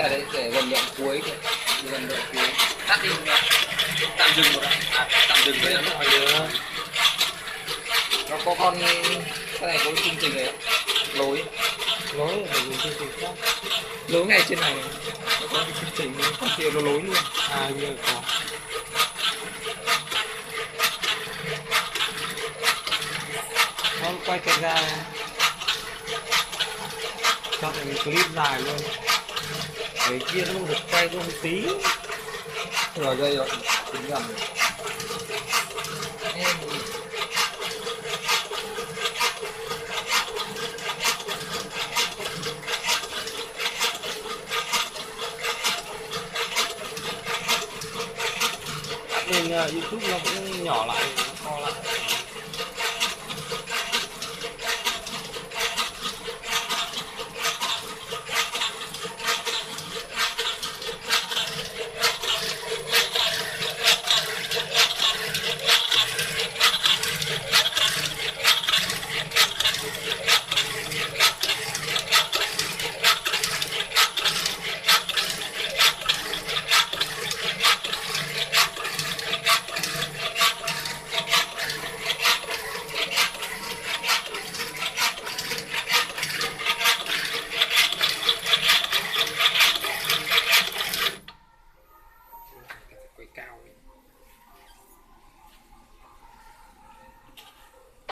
ở đây để gần đoạn cuối kìa, gần đoạn cuối. Tắt đi nha. Tạm dừng một đoạn. Tạm dừng đấy nó phải được. Nó có con cái này có cái chương trình này lối phải dùng chương trình khác. lối ngay trên này nó có cái chương trình con kia nó lối luôn. Như có. Nó quay kẹt ra cho thành clip dài luôn. Cái kia nó không được quay có một tí. Rồi đây rồi, tính nhầm rồi. Nên YouTube nó cũng nhỏ lại.